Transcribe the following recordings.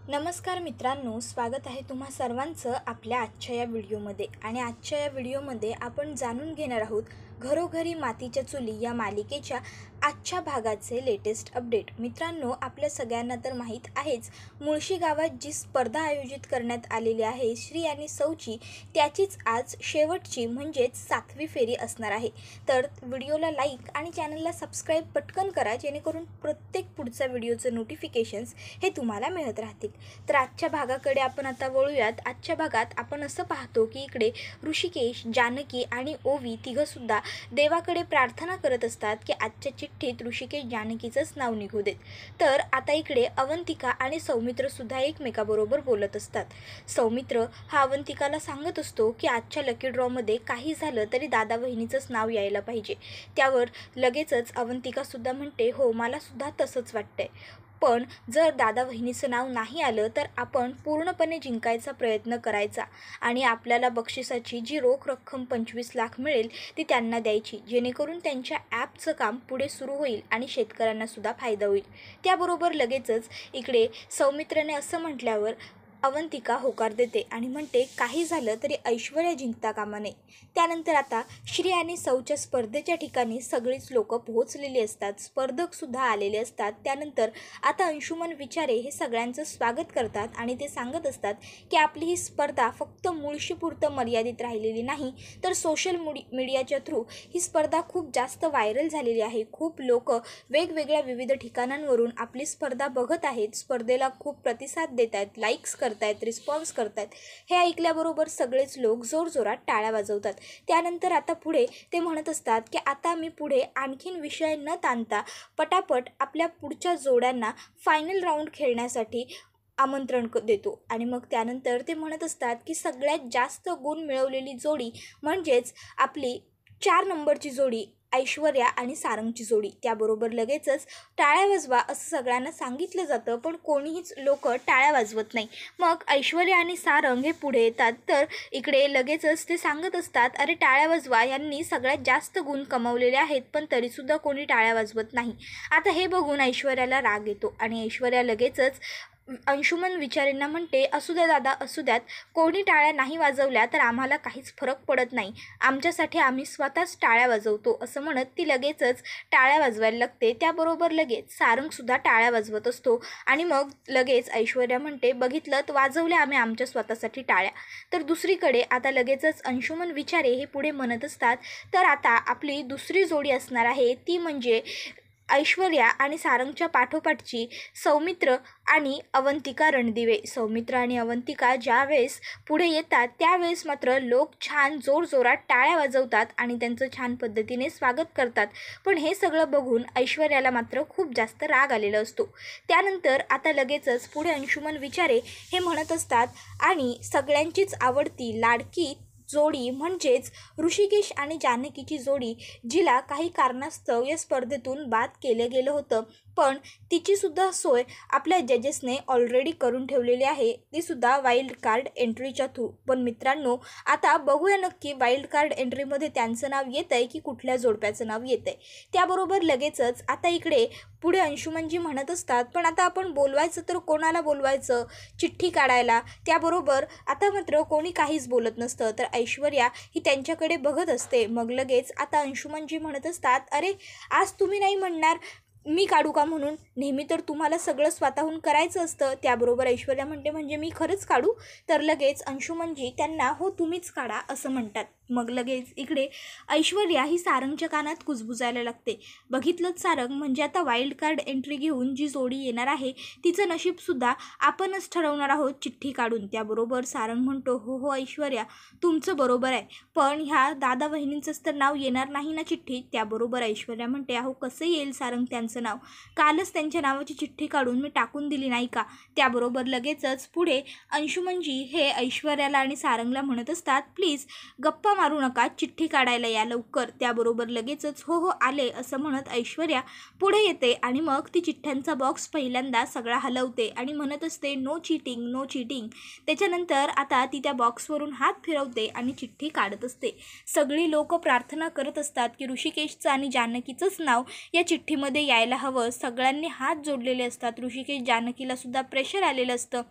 नमस्कार मित्रांनो, स्वागत आहे तुम्हा सर्वांचं आपल्या आजच्या या व्हिडिओमध्ये। आणि आजच्या या व्हिडिओमध्ये आपण जाणून घेणार आहोत घरोघरी मातीच्या चुली या मालिकेच्या आजच्या भागाचे लेटेस्ट अपडेट। मित्रांनो, आपल्या सगळ्यांना तर माहीत आहेच, मुळशी गावात जी स्पर्धा आयोजित करण्यात आलेली आहे श्री आणि सौची, त्याचीच आज शेवटची म्हणजेच 7वी फेरी असणार आहे। तर व्हिडिओला लाईक आणि चॅनलला सबस्क्राईब पटकन करा, जेणेकरून प्रत्येक पुढच्या व्हिडिओचं नोटिफिकेशन्स हे तुम्हाला मिळत राहतील। तर आजच्या भागाकडे आपण आता वळूयात। आजच्या भागात आपण असं पाहतो की इकडे ऋषिकेश, जानकी आणि ओवी तिघंसुद्धा देवाकडे प्रार्थना करत असतात की आजच्या चिठ्ठीत ऋषिकेश जानकीचंच नाव निघू देत। तर आता इकडे अवंतिका आणि सौमित्रसुद्धा एकमेकाबरोबर बोलत असतात। सौमित्र हा अवंतिकाला सांगत असतो की आजच्या लकी ड्रॉमध्ये काही झालं तरी दादा वहिनीचंच नाव यायला पाहिजे। त्यावर लगेचच अवंतिकासुद्धा म्हणते, हो मलासुद्धा तसंच वाटतंय, पण जर दादा वहिनीचं नाव नाही आलं तर आपण पूर्णपणे जिंकायचा प्रयत्न करायचा आणि आपल्याला बक्षिसाची जी रोख रक्कम 25 लाख मिळेल ती त्यांना द्यायची, जेणेकरून त्यांच्या ॲपचं काम पुढे सुरू होईल आणि शेतकऱ्यांनासुद्धा फायदा होईल। त्याबरोबर लगेचच इकडे सौमित्रने असं म्हटल्यावर अवंतिका होकार देते आणि म्हणते, काही झालं तरी ऐश्वर्या जिंकता कामा नये। त्यानंतर आता श्री आणि सौच्या स्पर्धेच्या ठिकाणी सगळीच लोक पोहोचलेली असतात, स्पर्धकसुद्धा आलेले असतात। त्यानंतर आता अंशुमन विचारे हे सगळ्यांचं स्वागत करतात आणि ते सांगत असतात की आपली ही स्पर्धा फक्त मुळशीपुरतं मर्यादित राहिलेली नाही, तर सोशल मीडियाच्या थ्रू ही स्पर्धा खूप जास्त व्हायरल झालेली आहे। खूप लोक वेगवेगळ्या विविध ठिकाणांवरून आपली स्पर्धा बघत आहेत, स्पर्धेला खूप प्रतिसाद देत आहेत, लाईक्स करतायत, रिस्पॉन्स करतायत। हे ऐकल्याबरोबर सगळेच लोक जोरजोरात टाळ्या वाजवतात। त्यानंतर आता पुढे ते म्हणत असतात की आता मी पुढे आणखीन विषय न ताणता पटापट आपल्या पुढच्या जोड्यांना फायनल राऊंड खेळण्यासाठी आमंत्रण देतो। आणि मग त्यानंतर ते म्हणत असतात की सगळ्यात जास्त गुण मिळवलेली जोडी म्हणजेच आपली 4 नंबरची जोडी ऐश्वर्या आणि सारंगची जोडी। त्याबरोबर लगेचच टाळ्या वाजवा असं सगळ्यांना सांगितलं जातं, पण कोणीहीच लोक टाळ्या वाजवत नाही। मग ऐश्वर्या आणि सारंग हे पुढे येतात, तर इकडे लगेचच ते सांगत असतात, अरे टाळ्या वाजवा, यांनी सगळ्यात जास्त गुण कमावलेले आहेत, पण तरीसुद्धा कोणी टाळ्या वाजवत नाही। आता हे बघून ऐश्वर्याला राग येतो आणि ऐश्वर्या लगेचच अंशुमन विचारेंना म्हणते, असू द्या दादा, असू द्यात, कोणी टाळ्या नाही वाजवल्या तर आम्हाला काहीच फरक पडत नाही, आमच्यासाठी आम्ही स्वतःच टाळ्या वाजवतो असं म्हणत ती लगेचच टाळ्या वाजवायला लागते। त्याबरोबर लगेच सारंगसुद्धा टाळ्या वाजवत असतो आणि मग लगेच ऐश्वर्या म्हणते, बघितलं तर वाजवल्या आम्ही आमच्या स्वतःसाठी टाळ्या। तर दुसरीकडे आता लगेचच अंशुमन विचारे हे पुढे म्हणत असतात, तर आता आपली दुसरी जोडी असणार आहे ती म्हणजे ऐश्वर्या आणि सारंगच्या पाठोपाठची सौमित्र आणि अवंतिका रणदिवे। सौमित्र आणि अवंतिका ज्यावेळेस पुढे येतात त्यावेळेस मात्र लोक छान जोरजोरात टाळ्या वाजवतात आणि त्यांचं छान पद्धतीने स्वागत करतात, पण हे सगळं बघून ऐश्वर्याला मात्र खूप जास्त राग आलेला असतो। त्यानंतर आता लगेचच पुढे अंशुमन विचारे हे म्हणत असतात, आणि सगळ्यांचीच आवडती लाडकी जोडी म्हणजेच ऋषिकेश आणि जानकीची जोडी, जिला काही कारणास्तव या स्पर्धेतून बाद केलं गेलं होतं, पण तिचीसुद्धा सोय आपल्या जजेसने ऑलरेडी करून ठेवलेली आहे, तीसुद्धा वाईल्ड कार्ड एंट्रीच्या थ्रू। पण मित्रांनो, आता बघूया नक्की वाईल्ड कार्ड एंट्रीमध्ये त्यांचं नाव येतं आहे की कुठल्या जोडप्याचं नाव येतं आहे। त्याबरोबर लगेचच आता इकडे पुढे अंशुमनजी म्हणत असतात, पण आता आपण बोलवायचं तर कोणाला बोलवायचं, चिठ्ठी काढायला? त्याबरोबर आता मात्र कोणी काहीच बोलत नसतं, तर ऐश्वर्या ही त्यांच्याकडे बघत असते। मग लगेच आता अंशुमनजी म्हणत असतात, अरे आज तुम्ही नाही म्हणणार मी काढू का म्हणून, नेहमी तर तुम्हाला सगळं स्वतःहून करायचं असतं। त्याबरोबर ऐश्वर्या म्हणते, म्हणजे मी खरंच काढू? तर लगेच अंशुमनजी त्यांना, हो तुम्हीच काढा असं म्हणतात। मग लगेच इकडे ऐश्वर्या ही सारंगच्या कानात कुजबुजायला लागते, बघितलंच सारंग, म्हणजे आता वाईल्ड कार्ड एंट्री घेऊन जी जोडी येणार आहे तिचं नशीबसुद्धा आपणच ठरवणार आहोत चिठ्ठी काढून। त्याबरोबर सारंग म्हणतो, हो हो ऐश्वर्या, तुमचं बरोबर आहे, पण ह्या दादा वहिनींचंच तर नाव येणार नाही ना चिठ्ठीत? त्याबरोबर ऐश्वर्या म्हणते, अहो कसं येईल सारंग त्यांचं नाव, कालच त्यांच्या नावाची चिठ्ठी काढून मी टाकून दिली नाही का? त्याबरोबर लगेचच पुढे अंशुमनजी हे ऐश्वर्याला आणि सारंगला म्हणत असतात, प्लीज गप्पा मारू नका, चिठ्ठी काढायला या लवकर. त्याबरोबर लगेचच हो हो आले असं म्हणत ऐश्वर्या पुढे येते आणि मग ती चिठ्ठ्यांचा बॉक्स पहिल्यांदा सगळा हलवते आणि म्हणत असते नो चीटिंग, नो चीटिंग. त्याच्यानंतर आता ती त्या बॉक्सवरून हात फिरवते आणि चिठ्ठी काढत असते. सगळी लोक प्रार्थना करत असतात की ऋषिकेशचं आणि जानकीचंच नाव या चिठ्ठीमध्ये यायला हवं. सगळ्यांनी हात जोडलेले असतात. ऋषिकेश जानकीला सुद्धा प्रेशर आलेलं असतं.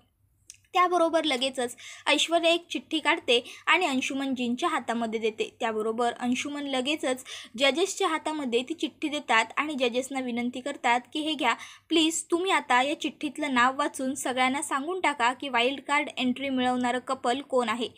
त्याबरोबर लगेचच ऐश्वर्या एक चिठ्ठी काढते आणि अंशुमनजींच्या हातामध्ये देते. त्याबरोबर अंशुमन लगेचच जजेसच्या हातामध्ये ती चिठ्ठी देतात आणि जजेसना विनंती करतात की हे घ्या प्लीज, तुम्ही आता या चिठ्ठीतलं नाव वाचून सगळ्यांना सांगून टाका की वाईल्ड कार्ड एंट्री मिळवणारं कपल कोण आहे.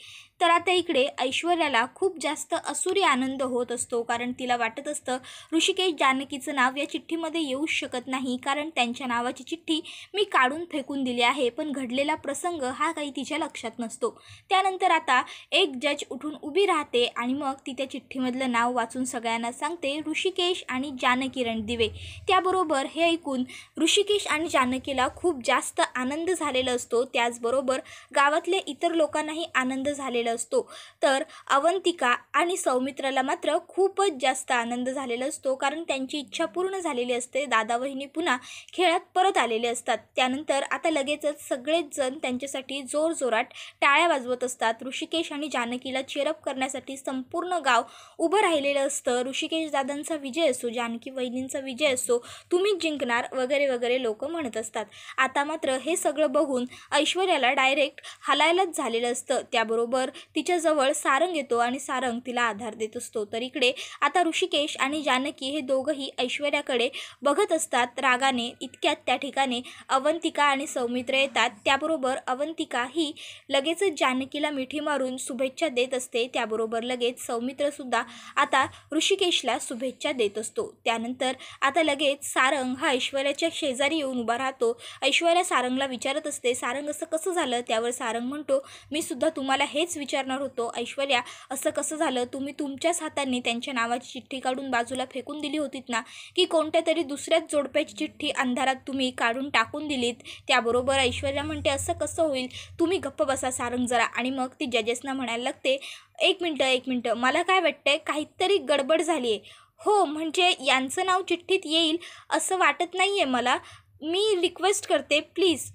तर आता इकडे ऐश्वर्याला खूप जास्त असुरी आनंद होत असतो, कारण तिला वाटत असतं ऋषिकेश जानकीचं नाव या चिठ्ठीमध्ये येऊच शकत नाही, कारण त्यांच्या नावाची चिठ्ठी मी काढून फेकून दिली आहे. पण घडलेला प्रसंग हा काही तिच्या लक्षात नसतो. त्यानंतर आता एक जज उठून उभी राहते आणि मग ती त्या चिठ्ठीमधलं नाव वाचून सगळ्यांना सांगते ऋषिकेश आणि जानकी रणदिवे. त्याबरोबर हे ऐकून ऋषिकेश आणि जानकीला खूप जास्त आनंद झालेला असतो. त्याचबरोबर गावातल्या इतर लोकांनाही आनंद झालेला असतो. तर अवंतिका आणि सौमित्राला मात्र खूपच जास्त आनंद झालेला असतो, कारण त्यांची इच्छा पूर्ण झालेली असते. दादा वहिनी पुन्हा खेळात परत आलेले असतात. त्यानंतर आता लगेचच सगळेच जण त्यांच्यासाठी जोरजोरात टाळ्या वाजवत असतात. ऋषिकेश आणि जानकीला चेअरअप करण्यासाठी संपूर्ण गाव उभं राहिलेलं असतं. ऋषिकेश दादांचा विजय असो, जानकी वहिनींचा विजय असो, तुम्हीच जिंकणार वगैरे वगैरे लोक म्हणत असतात. आता मात्र हे सगळं बघून ऐश्वर्याला डायरेक्ट हलायलाच झालेलं असतं. त्याबरोबर तिच्याजवळ सारंग येतो आणि सारंग तिला आधार देत असतो. तर इकडे आता ऋषिकेश आणि जानकी हे दोघंही ऐश्वर्याकडे बघत असतात रागाने. इतक्यात त्या ठिकाणी अवंतिका आणि सौमित्र येतात. त्याबरोबर अवंतिका ही लगेचच जानकीला मिठी मारून शुभेच्छा देत असते. त्याबरोबर लगेच सौमित्रसुद्धा आता ऋषिकेशला शुभेच्छा देत असतो. त्यानंतर आता लगेच सारंग हा ऐश्वर्याच्या शेजारी येऊन उभा राहतो. ऐश्वर्या सारंगला विचारत असते सारंग असं कसं झालं. त्यावर सारंग म्हणतो मी सुद्धा तुम्हाला हेच विचारणार होतो ऐश्वर्या, असं कसं झालं. तुम्ही तुमच्याच हातांनी त्यांच्या नावाची चिठ्ठी काढून बाजूला फेकून दिली होतीत ना, की कोणत्या तरी दुसऱ्याच जोडप्याची चिठ्ठी अंधारात तुम्ही काढून टाकून दिलीत. त्याबरोबर ऐश्वर्या म्हणते असं कसं होईल, तुम्ही गप्प बसा सारंग जरा. आणि मग ती जजेसना म्हणायला लागते एक मिनटं मला काय वाटतंय काहीतरी गडबड झाली आहे. हो म्हणजे यांचं नाव चिठ्ठीत येईल असं वाटत नाही आहे मला. मी रिक्वेस्ट करते प्लीज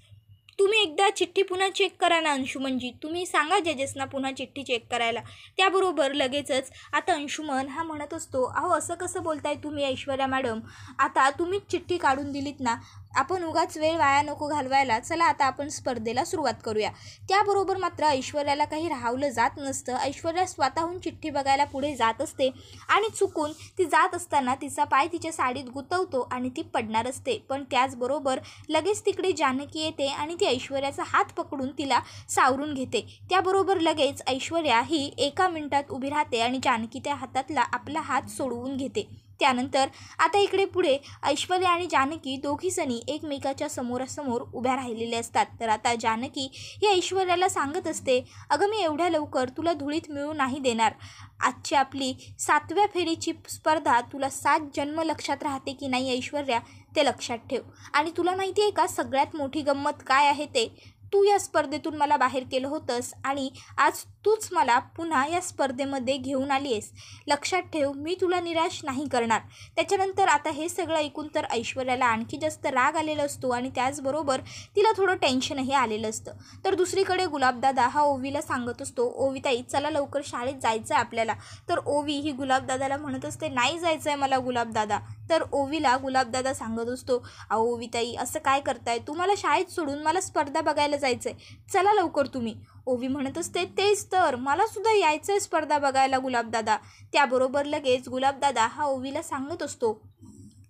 तुम्ही एकदा चिठ्ठी पुन्हा चेक करा ना अंशुमनजी. तुम्ही सांगा जजेसना पुन्हा चिठ्ठी चेक करायला. त्याबरोबर लगेचच आता अंशुमन हा म्हणत असतो अहो असं कसं बोलताय तुम्ही ऐश्वर्या मॅडम, आता तुम्हीच चिठ्ठी काढून दिलीत ना, आपण उगाच वेळ वाया नको घालवायला, चला आता आपण स्पर्धेला सुरुवात करूया. त्याबरोबर मात्र ऐश्वर्याला काही राहवलं जात नसतं. ऐश्वर्या स्वतःहून चिठ्ठी बघायला पुढे जात असते आणि चुकून ती जात असताना तिचा पाय तिच्या साडीत गुंतवतो आणि ती पडणार असते. पण त्याचबरोबर लगेच तिकडे जानकी येते आणि ती ऐश्वर्याचा हात पकडून तिला सावरून घेते. त्याबरोबर लगेच ऐश्वर्या ही एका मिनिटात उभी राहते आणि जानकी त्या हातातला आपला हात सोडवून घेते. त्यानंतर आता इकडे पुढे ऐश्वर्या आणि जानकी दोघीजणी एकमेकाच्या समोरासमोर उभ्या राहिलेल्या असतात. तर आता जानकी ही ऐश्वर्याला सांगत असते अगं मी एवढ्या लवकर तुला धुळीत मिळू नाही देणार. आजची आपली 7व्या फेरीची स्पर्धा तुला 7 जन्म लक्षात राहते की नाही ऐश्वर्या, ते लक्षात ठेव. आणि तुला माहिती आहे का सगळ्यात मोठी गंमत काय आहे ते, तू या स्पर्धेतून मला बाहेर केलं होतंस आणि आज तूच मला पुन्हा या स्पर्धेमध्ये घेऊन आली आहेस. लक्षात ठेव मी तुला निराश नाही करणार. त्याच्यानंतर आता हे सगळं ऐकून तर ऐश्वर्याला आणखी जास्त राग आलेला असतो आणि त्याचबरोबर तिला थोडं टेन्शनही आलेलं असतं. तर दुसरीकडे गुलाबदादा हा ओवीला सांगत असतो ओवीताई चला लवकर शाळेत जायचं आहे आपल्याला. तर ओवी ही गुलाबदादाला म्हणत असते नाही जायचं आहे मला गुलाबदादा. तर ओवीला गुलाबदादा सांगत असतो अहो ओवीताई असं काय करताय, तुम्हाला शाळेत सोडून मला स्पर्धा बघायला जायचं आहे, चला लवकर तुम्ही. ओवी म्हणत असते तेच तर मला सुद्धा यायचं आहे स्पर्धा बघायला गुलाबदादा. त्याबरोबर लगेच गुलाबदादा हा ओवीला सांगत असतो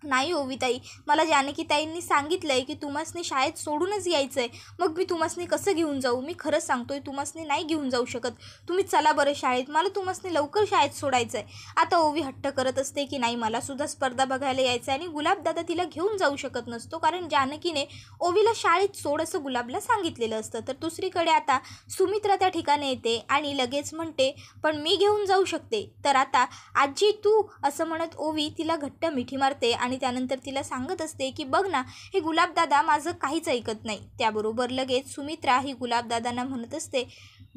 नाही ओवीताई मला जानकीताईंनी सांगितलं आहे की तुम्हासनी शाळेत सोडूनच यायचं आहे, मग मी तुम्हासनी कसं घेऊन जाऊ. मी खरंच सांगतोय तुम्हासनी नाही घेऊन जाऊ शकत, तुम्ही चला बरं शाळेत, मला तुम्हासनी लवकर शाळेत सोडायचं आहे. आता ओवी हट्ट करत असते की नाही मला सुद्धा स्पर्धा बघायला यायचं आहे आणि गुलाबदादा तिला घेऊन जाऊ शकत नसतो, कारण जानकीने ओवीला शाळेत सोड असं गुलाबला सांगितलेलं असतं. तर दुसरीकडे आता सुमित्रा त्या ठिकाणी येते आणि लगेच म्हणते पण मी घेऊन जाऊ शकते. तर आता आजी तू असं म्हणत ओवी तिला घट्ट मिठी मारते आणि त्यानंतर तिला सांगत असते की बघ ना हे गुलाबदादा माझं काहीच ऐकत नाही. त्याबरोबर लगेच सुमित्रा ही गुलाबदादांना म्हणत असते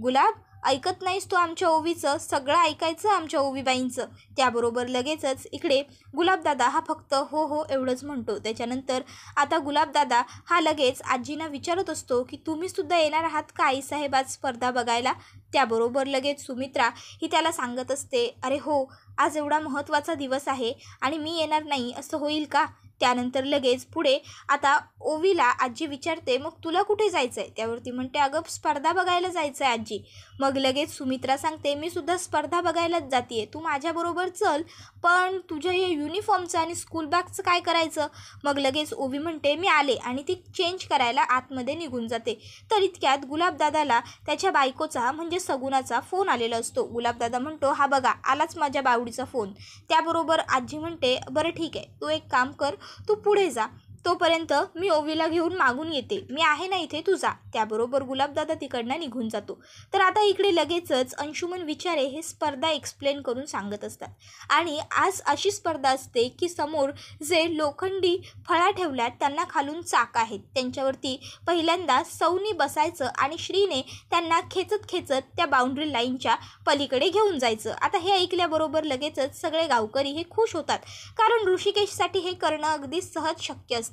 गुलाब ऐकत नाहीस तू आमच्या ओवीचं, सगळं ऐकायचं आमच्या ओवीबाईंचं. त्याबरोबर लगेचच इकडे गुलाबदादा हा फक्त हो हो एवढंच म्हणतो. त्याच्यानंतर आता गुलाबदादा हा लगेच आजींना विचारत असतो की तुम्हीसुद्धा येणार आहात का आईसाहेब आज स्पर्धा बघायला. त्याबरोबर लगेच सुमित्रा ही त्याला सांगत असते, अरे हो, आज एवढा महत्त्वाचा दिवस आहे आणि मी येणार नाही असं होईल का. त्यानंतर लगेच पुढे आता ओवीला आजी विचारते, मग तुला कुठे जायचं आहे. त्यावरती म्हणते, अगं स्पर्धा बघायला जायचं आहे आजी. मग लगेच सुमित्रा सांगते, मी सुद्धा स्पर्धा बघायलाच जाते, तू माझ्याबरोबर चल, पण तुझ्या हे युनिफॉर्मचं आणि स्कूल बॅगचं काय करायचं. मग लगेच ओवी म्हणते, मी आले, आणि ती चेंज करायला आतमध्ये निघून जाते. तर इतक्यात गुलाबदादाला त्याच्या बायकोचा म्हणजे सगुणाचा फोन आलेला असतो. गुलाबदादा म्हणतो, हा बघा आलाच माझ्या बावडीचा फोन. त्याबरोबर आजी म्हणते, बरं ठीक आहे, तू एक काम कर, तू पुढे जा, तोपर्यंत मी ओवीला घेऊन मागून येते, मी आहे ना इथे, तू जा. त्याबरोबर गुलाबदादा तिकडनं निघून जातो. तर आता इकडे लगेचच अंशुमन विचारे हे स्पर्धा एक्सप्लेन करून सांगत असतात. आणि आज अशी स्पर्धा असते की समोर जे लोखंडी फळा ठेवल्यात त्यांना खालून चाक आहेत, त्यांच्यावरती पहिल्यांदा सौनी बसायचं आणि श्रीने त्यांना खेचत खेचत त्या बाउंड्री लाईनच्या पलीकडे घेऊन जायचं. आता हे ऐकल्याबरोबर लगेचच सगळे गावकरी हे खुश होतात, कारण ऋषिकेशसाठी हे करणं अगदी सहज शक्य असतं.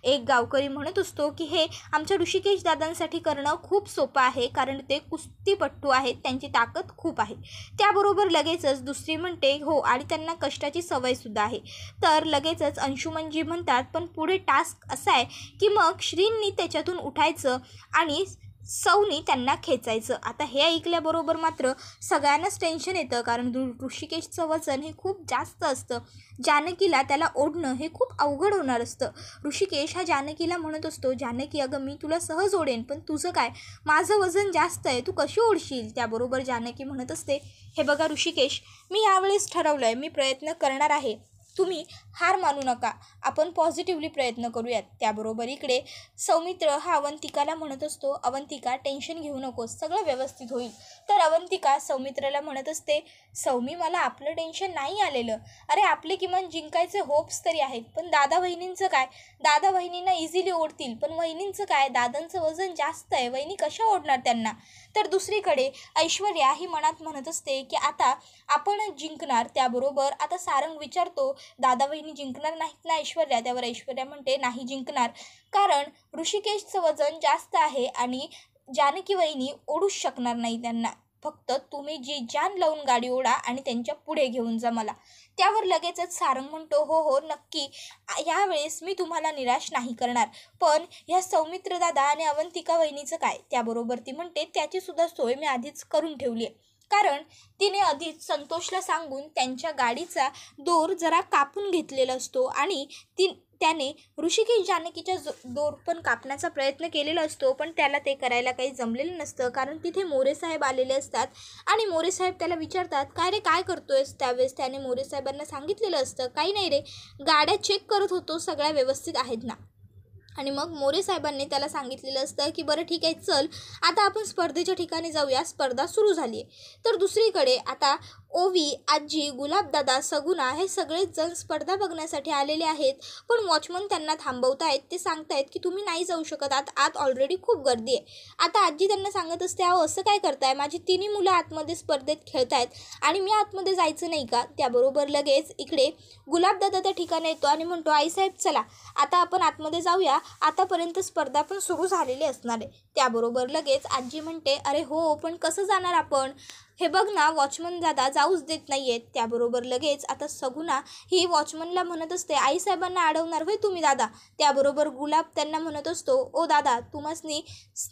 एक गावकरी म्हणत असतो की हे आमच्या ऋषिकेश दादांसाठी करणं खूप सोपं आहे, कारण ते कुस्तीपट्टू आहेत, त्यांची ताकद खूप आहे. त्याबरोबर लगेचच दुसरी म्हणते, हो, आणि त्यांना कष्टाची सवयसुद्धा आहे. तर लगेचच अंशुमनजी म्हणतात, पण पुढे टास्क असा आहे की मग श्रींनी त्याच्यातून उठायचं आणि सौनी त्यांना खेचायचं. आता हे ऐकल्याबरोबर मात्र सगळ्यांनाच टेन्शन येतं, कारण ऋषिकेशचं वजन हे खूप जास्त असतं. जानकीला त्याला ओढणं हे खूप अवघड होणार असतं. ऋषिकेश हा जानकीला म्हणत असतो, जानकी अगं मी तुला सहज ओढेन, पण तुझं काय, माझं वजन जास्त आहे, तू कशी ओढशील. त्याबरोबर जानकी म्हणत असते, हे बघा ऋषिकेश, मी यावेळेस ठरवलं आहे, मी प्रयत्न करणार आहे, तुम्ही हार मानू नका, आपण पॉझिटिव्हली प्रयत्न करूयात. त्याबरोबर इकडे सौमित्र हा अवंतिकाला म्हणत असतो, अवंतिका टेन्शन घेऊ नकोस, सगळं व्यवस्थित होईल. तर अवंतिका सौमित्राला म्हणत असते, सौमी मला आपलं टेन्शन नाही आलेलं, अरे आपले किमान जिंकायचे होप्स तरी आहेत, पण दादा वहिनींचं काय, दादा वहिनींना इझिली ओढतील, पण वहिनींचं काय, दादांचं वजन जास्त आहे, वहिनी कशा ओढणार त्यांना. तर दुसरीकडे ऐश्वर्या ही मनात म्हणत असते की आता आपणच जिंकणार. त्याबरोबर आता सारंग विचारतो, दादा वहिनी जिंकणार नाहीत ना ऐश्वर्या. त्यावर ऐश्वर्या म्हणते, नाही जिंकणार, कारण ऋषिकेशचं वजन जास्त आहे आणि जानकी वहिनी ओढूच शकणार नाही त्यांना, फक्त तुम्ही जी जान लावून गाडी ओढा आणि त्यांच्या पुढे घेऊन जा मला. त्यावर लगेचच सारंग म्हणतो, हो हो नक्की, यावेळेस मी तुम्हाला निराश नाही करणार, पण ह्या सौमित्र दादा आणि अवंतिका वहिनीचं काय. त्याबरोबर ती म्हणते, त्याचीसुद्धा सोय मी आधीच करून ठेवली आहे, कारण तिने आधीच संतोषला सांगून त्यांच्या गाडीचा दोर जरा कापून घेतलेला असतो आणि त्याने ऋषिकेश जानकीचा दोर पण कापण्याचा प्रयत्न केलेला असतो, पण त्याला ते करायला काही जमलेलं नसतं, कारण तिथे मोरेसाहेब आलेले असतात आणि मोरेसाहेब त्याला विचारतात, काय रे काय करतोयस. त्यावेळेस त्याने मोरेसाहेबांना सांगितलेलं असतं, काही नाही रे, गाड्या चेक करत होतो, सगळ्या व्यवस्थित आहेत ना. आणि मग मोरे साहेबांनी त्याला सांगितलेलं असतं की बरं ठीक आहे, चल आता आपण स्पर्धेच्या ठिकाणी जाऊया, स्पर्धा सुरू झाली आहे. तर दुसरीकडे आता ओवी, आजी, गुलाबदादा, सगुणा हे सगळेच जण स्पर्धा बघण्यासाठी आलेले आहेत, पण वॉचमन त्यांना थांबवतायत. ते सांगतायत की तुम्ही नाही जाऊ शकत, आत ऑलरेडी खूप गर्दी आहे. आता आजी त्यांना सांगत असते, अहो असं काय करताय, माझी तिन्ही मुलं आतमध्ये स्पर्धेत खेळतायत आणि मी आतमध्ये जायचं नाही का. त्याबरोबर लगेच इकडे गुलाबदादा त्या ठिकाणी येतो आणि म्हणतो, आईसाहेब चला आता आपण आतमध्ये जाऊया, आतापर्यंत स्पर्धा पण सुरू झालेली असणार आहे. त्याबरोबर लगेच आजी म्हणते, अरे हो, पण कसं जाणार आपण, हे बघ ना वॉचमन दादा जाऊच देत नाही आहेत. त्याबरोबर लगेच आता सगुणा ही वॉचमनला म्हणत असते, आईसाहेबांना अडवणार होय तुम्ही दादा. त्याबरोबर गुलाब त्यांना म्हणत असतो, ओ दादा तुम्हासनी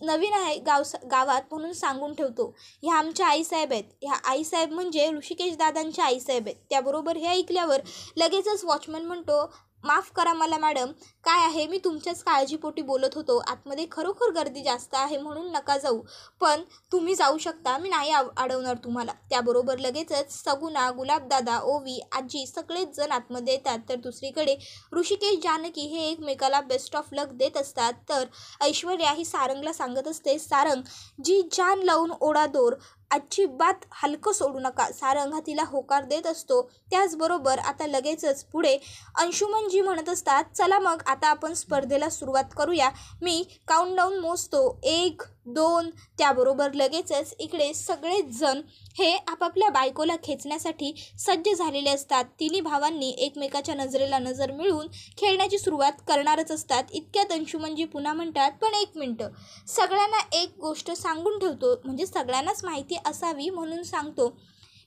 नवीन आहे गावात म्हणून सांगून ठेवतो, ह्या आमच्या आईसाहेब आहेत, ह्या आईसाहेब म्हणजे ऋषिकेश दादांच्या आईसाहेब आहेत. त्याबरोबर हे ऐकल्यावर लगेचच वॉचमन म्हणतो, माफ करा मला मॅडम, काय आहे मी तुमच्याच काळजीपोटी बोलत होतो, आतमध्ये खरोखर गर्दी जास्त आहे म्हणून नका जाऊ, पण तुम्ही जाऊ शकता, मी नाही अडवणार तुम्हाला. त्याबरोबर लगेचच सगुणा, गुलाबदादा, ओवी, आजी सगळेच जण आतमध्ये येतात. तर दुसरीकडे ऋषिकेश, जानकी हे एकमेकाला बेस्ट ऑफ लक देत असतात. तर ऐश्वर्या ही सारंगला सांगत असते, सारंग जी जान लावून ओढा दोर, अजिबात हलकं सोडू नका. सारंग हा तिला होकार देत असतो. त्याचबरोबर आता लगेचच पुढे अंशुमनजी म्हणत असतात, चला मग आता आपण स्पर्धेला सुरुवात करूया, मी काउंटडाऊन मोजतो, 1 2 त्याबरोबर लगेचच इकडे सगळेच जण हे आपापल्या बायकोला खेचण्यासाठी सज्ज झालेले असतात। तिन्ही भावांनी एकमेकाच्या नजरेला नजर मिळवून खेळण्याची सुरुवात करणारच असतात। इतक्यात अंशुमनजी पुन्हा म्हणतात, पण 1 मिनिट, सगळ्यांना एक गोष्ट सांगून ठेवतो, म्हणजे सगळ्यांनाच माहिती असावी म्हणून सांगतो,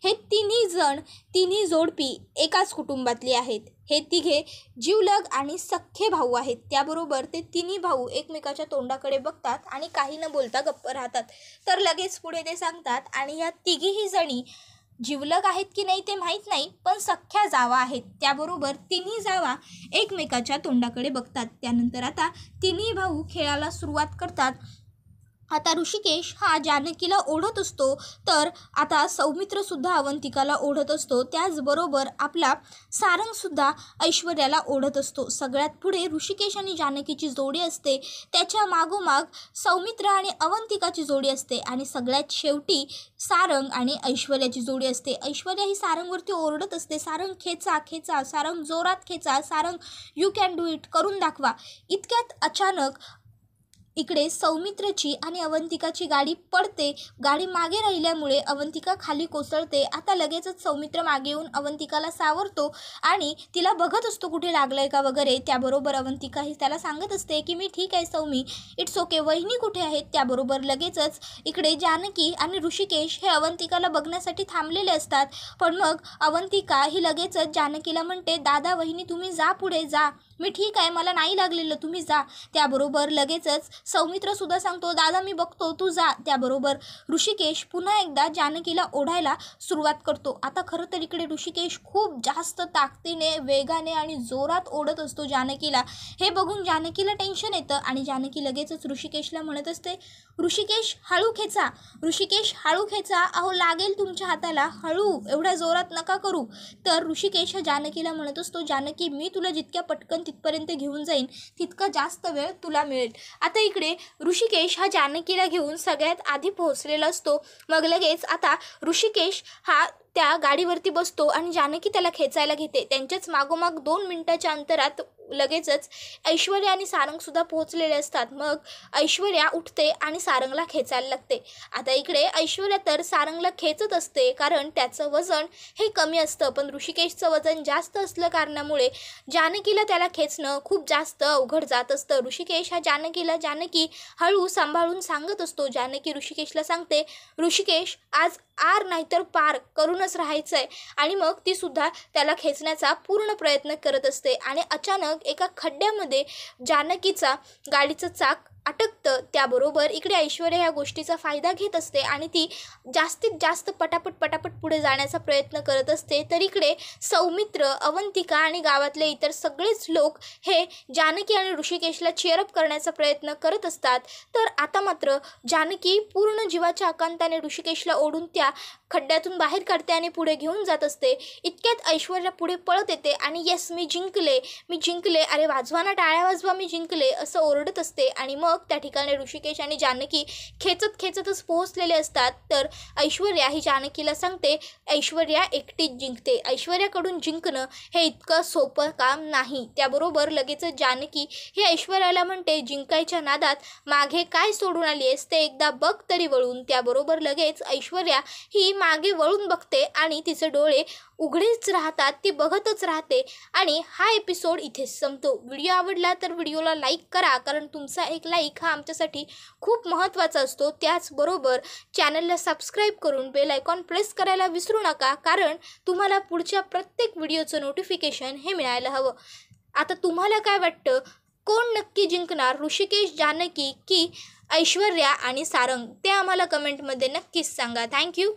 हे तिन्ही जोडपी एकाच कुटुंबातली आहेत। हे तिघे जीवलग आणि सख्खे भाऊ आहेत। त्याबरोबर ते तिन्ही भाऊ एकमेकाच्या तोंडाकडे बघतात आणि काही न बोलता गप्प राहतात। तर लगेच पुढे ते सांगतात, आणि या तिघीही जणी जीवलग आहेत की नाही ते माहीत नाही, पण सख्ख्या जावा आहेत। त्याबरोबर तिन्ही जावा एकमेकाच्या तोंडाकडे बघतात। त्यानंतर आता तिन्ही भाऊ खेळाला सुरुवात करतात। आता ऋषिकेश हा जानकीला ओढत असतो, तर आता सौमित्रसुद्धा अवंतिकाला ओढत असतो। त्याचबरोबर आपला सारंगसुद्धा ऐश्वर्याला ओढत असतो। सगळ्यात पुढे ऋषिकेश आणि जानकीची जोडी असते, त्याच्या मागोमाग सौमित्र आणि अवंतिकाची जोडी असते, आणि सगळ्यात शेवटी सारंग आणि ऐश्वर्याची जोडी असते। ऐश्वर्या ही सारंगवरती ओरडत असते, सारंग खेचा खेचा, सारंग जोरात खेचा, Sarang you can do it, करून दाखवा। इतक्यात अचानक इकडे सौमित्रची आणि अवंतिकाची गाडी पडते। गाडी मागे राहिल्यामुळे अवंतिका खाली कोसळते। आता लगेचच सौमित्र मागे येऊन अवंतिकाला सावरतो आणि तिला बघत असतो कुठे लागलंय का वगैरे। त्याबरोबर अवंतिका ही त्याला सांगत असते की मी ठीक आहे सौमी, इट्स ओके, वहिनी कुठे आहेत। त्याबरोबर लगेचच इकडे जानकी आणि ऋषिकेश हे अवंतिकाला बघण्यासाठी थांबलेले असतात, पण मग अवंतिका ही लगेचच जानकीला म्हणते, दादा वहिनी तुम्ही जा, पुढे जा, मी ठीक आहे, मला नाही लागलेलं, तुम्ही जा। त्याबरोबर लगेचच सौमित्रसुद्धा सांगतो, दादा मी बघतो, तू जा। त्याबरोबर ऋषिकेश पुन्हा एकदा जानकीला ओढायला सुरुवात करतो। आता खरं तर इकडे ऋषिकेश खूप जास्त ताकदीने, वेगाने आणि जोरात ओढत असतो जानकीला। हे बघून जानकीला टेन्शन येतं आणि जानकी लगेचच ऋषिकेशला म्हणत असते, ऋषिकेश हळू खेचा, ऋषिकेश हळू खेचा, अहो लागेल तुमच्या हाताला, हळू, एवढ्या जोरात नका करू। तर ऋषिकेश हा जानकीला म्हणत असतो, जानकी मी तुला जितक्या पटकन तिथपर्यंत घेऊन जाईन तितका जास्त वेळ तुला मिळेल। आता इकडे ऋषिकेश हा जानकीला घेऊन सगळ्यात आधी पोहोचलेला असतो। मग लगेच आता ऋषिकेश हा त्या गाडीवरती बसतो आणि जानकी त्याला खेचायला घेते। त्यांच्याच मागोमाग 2 मिनिटाच्या अंतरात लगेचच ऐश्वर्या आणि सारंगसुद्धा पोहोचलेले असतात। मग ऐश्वर्या उठते आणि सारंगला खेचायला लागते। आता इकडे ऐश्वर्या तर सारंगला खेचत असते, कारण त्याचं वजन हे कमी असतं, पण ऋषिकेशचं वजन जास्त असल्या कारणामुळे जानकीला त्याला खेचणं खूप जास्त अवघड जात असतं। ऋषिकेश हा जानकीला जानकी हळू सांभाळून सांगत असतो। जानकी ऋषिकेशला सांगते, ऋषिकेश आज आर नाहीतर पार करूनच राहायचंय, आणि मग ती सुद्धा त्याला खेचण्याचा पूर्ण प्रयत्न करत असते। आणि अचानक एका खड्ड्यामध्ये जानकीचा गाडीचं चाक अटकतं। त्याबरोबर इकडे ऐश्वर्या ह्या गोष्टीचा फायदा घेत असते आणि ती जास्तीत जास्त पटापट पुढे जाण्याचा प्रयत्न करत असते। तर इकडे सौमित्र, अवंतिका आणि गावातले इतर सगळेच लोक हे जानकी आणि ऋषिकेशला चीअरअप करण्याचा प्रयत्न करत असतात। तर आता मात्र जानकी पूर्ण जीवाच्या आकांताने ऋषिकेशला ओढून त्या खड्ड्यातून बाहेर काढते आणि पुढे घेऊन जात असते। इतक्यात ऐश्वर्या पुढे पळत येते आणि येस मी जिंकले, अरे वाजवा ना टाळ्या वाजवा, मी जिंकले असं ओरडत असते। आणि मग त्या ठिकाणी ऋषिकेश आणि जानकी खेचतच पोहोचलेले असतात। तर ऐश्वर्या ही जानकीला सांगते, ऐश्वर्या एकटीच जिंकते, ऐश्वर्याकडून जिंकणं हे इतकं सोपं काम नाही। त्याबरोबर लगेचच जानकी ही ऐश्वर्याला म्हणते, जिंकायच्या नादात मागे काय सोडून आली आहेस ते एकदा बघ तरी वळून। त्याबरोबर लगेच ऐश्वर्या ही मागे वळून बघते आणि तिचे डोळे उघडेच राहतात, ती बघतच राहते। आणि हा एपिसोड इथेच संपतो। व्हिडिओ आवडला तर व्हिडिओला लाईक करा, कारण तुमचा एक लाईक हा आमच्यासाठी खूप महत्त्वाचा असतो। त्याचबरोबर चॅनलला सबस्क्राईब करून बेल आयकॉन प्रेस करायला विसरू नका, कारण तुम्हाला पुढच्या प्रत्येक व्हिडिओचं नोटिफिकेशन हे मिळायला हवं। आता तुम्हाला काय वाटतं, कोण नक्की जिंकणार, ऋषिकेश, जानकी की ऐश्वर्या आणि सारंग, ते आम्हाला कमेंटमध्ये नक्कीच सांगा। थँक्यू।